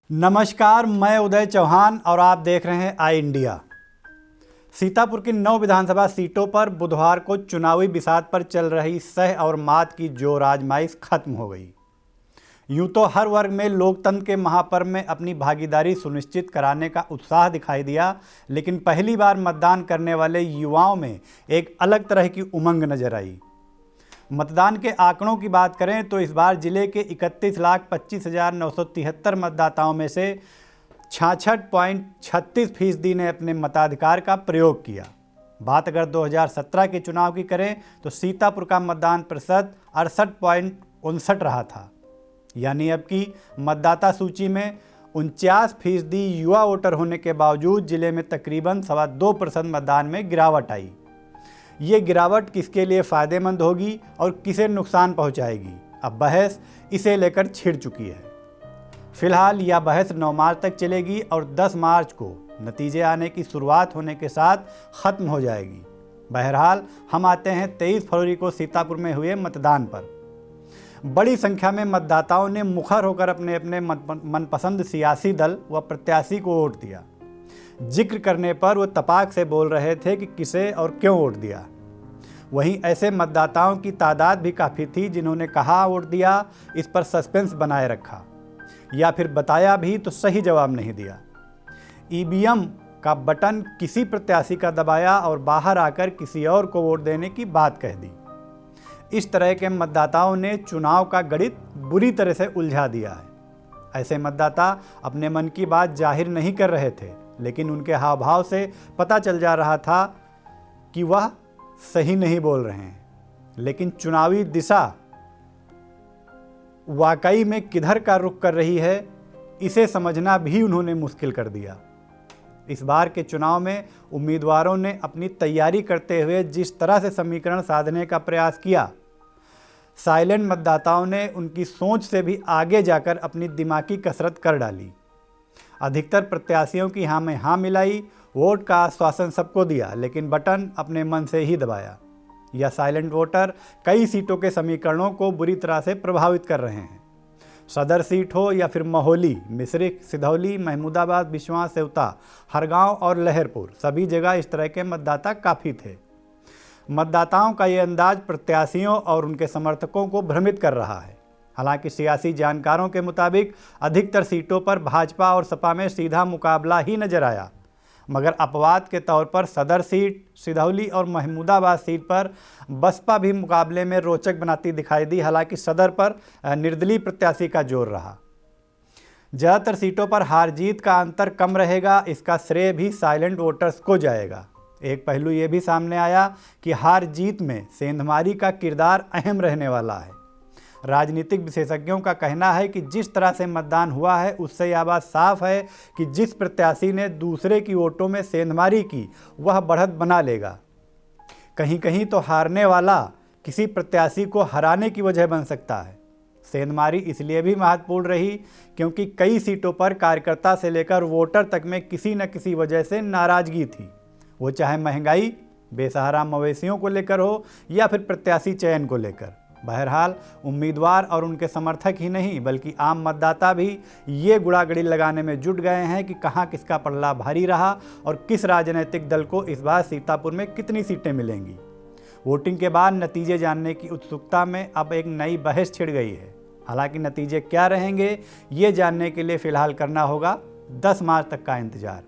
नमस्कार, मैं उदय चौहान और आप देख रहे हैं आई इंडिया। सीतापुर की 9 विधानसभा सीटों पर बुधवार को चुनावी बिसात पर चल रही सह और मात की जोर आजमाइश खत्म हो गई। यूं तो हर वर्ग में लोकतंत्र के महापर्व में अपनी भागीदारी सुनिश्चित कराने का उत्साह दिखाई दिया, लेकिन पहली बार मतदान करने वाले युवाओं में एक अलग तरह की उमंग नजर आई। मतदान के आंकड़ों की बात करें तो इस बार जिले के 31,25,973 मतदाताओं में से 66.36% ने अपने मताधिकार का प्रयोग किया। बात अगर 2017 के चुनाव की करें तो सीतापुर का मतदान प्रतिशत 68.59 रहा था। यानी अब की मतदाता सूची में 49% युवा वोटर होने के बावजूद जिले में तकरीबन 2.25% मतदान में गिरावट आई। ये गिरावट किसके लिए फ़ायदेमंद होगी और किसे नुकसान पहुंचाएगी, अब बहस इसे लेकर छिड़ चुकी है। फिलहाल यह बहस 9 मार्च तक चलेगी और 10 मार्च को नतीजे आने की शुरुआत होने के साथ ख़त्म हो जाएगी। बहरहाल हम आते हैं 23 फरवरी को सीतापुर में हुए मतदान पर। बड़ी संख्या में मतदाताओं ने मुखर होकर अपने अपने मनपसंद सियासी दल व प्रत्याशी को वोट दिया। जिक्र करने पर वो तपाक से बोल रहे थे कि किसे और क्यों वोट दिया। वहीं ऐसे मतदाताओं की तादाद भी काफ़ी थी जिन्होंने कहा वोट दिया, इस पर सस्पेंस बनाए रखा या फिर बताया भी तो सही जवाब नहीं दिया। ईवीएम का बटन किसी प्रत्याशी का दबाया और बाहर आकर किसी और को वोट देने की बात कह दी। इस तरह के मतदाताओं ने चुनाव का गणित बुरी तरह से उलझा दिया है। ऐसे मतदाता अपने मन की बात जाहिर नहीं कर रहे थे, लेकिन उनके हाव भाव से पता चल जा रहा था कि वह सही नहीं बोल रहे हैं। लेकिन चुनावी दिशा वाकई में किधर का रुख कर रही है, इसे समझना भी उन्होंने मुश्किल कर दिया। इस बार के चुनाव में उम्मीदवारों ने अपनी तैयारी करते हुए जिस तरह से समीकरण साधने का प्रयास किया, साइलेंट मतदाताओं ने उनकी सोच से भी आगे जाकर अपनी दिमागी कसरत कर डाली। अधिकतर प्रत्याशियों की हाँ में हाँ मिलाई, वोट का आश्वासन सबको दिया, लेकिन बटन अपने मन से ही दबाया। यह साइलेंट वोटर कई सीटों के समीकरणों को बुरी तरह से प्रभावित कर रहे हैं। सदर सीट हो या फिर महोली, मिश्रिख, सिधौली, महमूदाबाद, बिश्वा, सेवता, हरगांव और लहरपुर, सभी जगह इस तरह के मतदाता काफ़ी थे। मतदाताओं का ये अंदाज प्रत्याशियों और उनके समर्थकों को भ्रमित कर रहा है। हालांकि सियासी जानकारों के मुताबिक अधिकतर सीटों पर भाजपा और सपा में सीधा मुकाबला ही नजर आया, मगर अपवाद के तौर पर सदर सीट, सिधौली और महमूदाबाद सीट पर बसपा भी मुकाबले में रोचक बनाती दिखाई दी। हालांकि सदर पर निर्दलीय प्रत्याशी का जोर रहा। ज़्यादातर सीटों पर हार जीत का अंतर कम रहेगा, इसका श्रेय भी साइलेंट वोटर्स को जाएगा। एक पहलू ये भी सामने आया कि हार जीत में सेंधमारी का किरदार अहम रहने वाला है। राजनीतिक विशेषज्ञों का कहना है कि जिस तरह से मतदान हुआ है उससे यह बात साफ है कि जिस प्रत्याशी ने दूसरे की वोटों में सेंधमारी की वह बढ़त बना लेगा। कहीं कहीं तो हारने वाला किसी प्रत्याशी को हराने की वजह बन सकता है। सेंधमारी इसलिए भी महत्वपूर्ण रही क्योंकि कई सीटों पर कार्यकर्ता से लेकर वोटर तक में किसी न किसी वजह से नाराजगी थी, वो चाहे महंगाई, बेसहारा मवेशियों को लेकर हो या फिर प्रत्याशी चयन को लेकर। बहरहाल उम्मीदवार और उनके समर्थक ही नहीं बल्कि आम मतदाता भी ये गुड़ागड़ी लगाने में जुट गए हैं कि कहाँ किसका पल्ला भारी रहा और किस राजनीतिक दल को इस बार सीतापुर में कितनी सीटें मिलेंगी। वोटिंग के बाद नतीजे जानने की उत्सुकता में अब एक नई बहस छिड़ गई है। हालांकि नतीजे क्या रहेंगे ये जानने के लिए फ़िलहाल करना होगा 10 मार्च तक का इंतज़ार।